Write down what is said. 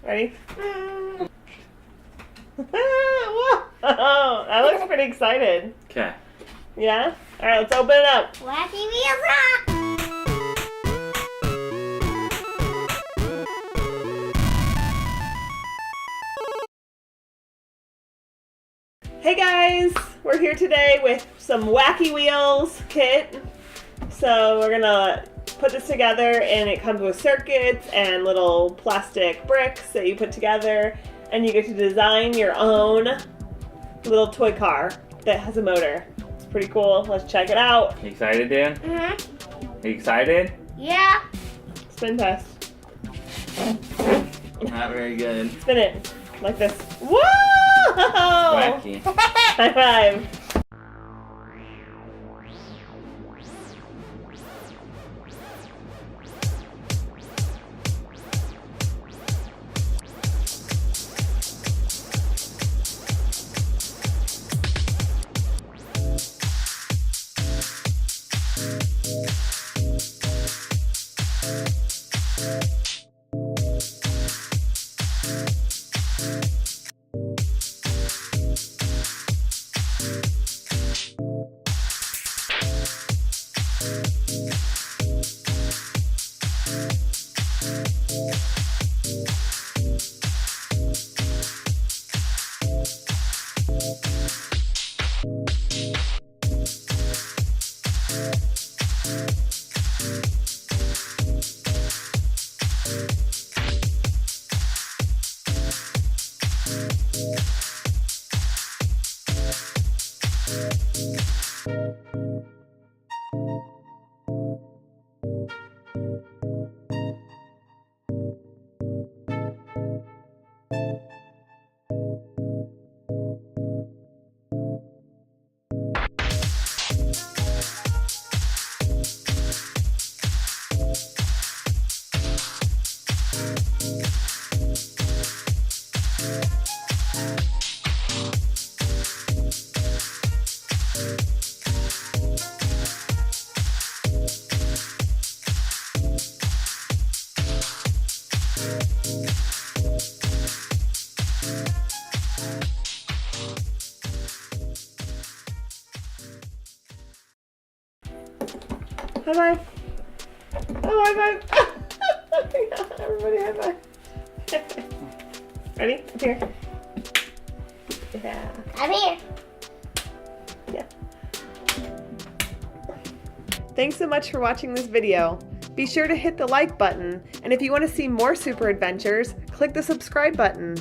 Ready? Whoa! That looks pretty excited. Okay. Yeah? Alright, let's open it up. Wacky Wheels Rock! Hey guys! We're here today with some Wacky Wheels kit. So we're gonna put this together, and it comes with circuits and little plastic bricks that you put together, and you get to design your own little toy car that has a motor. It's pretty cool. Let's check it out. You excited, Dan? Mm-hmm. You excited? Yeah. Spin test. Not very good. Spin it like this. Whoa! Wacky. High five. High five. Oh, high five. Everybody high five. Ready? Up here. Yeah. I'm here. Yeah. Thanks so much for watching this video. Be sure to hit the like button, and if you want to see more super adventures, click the subscribe button.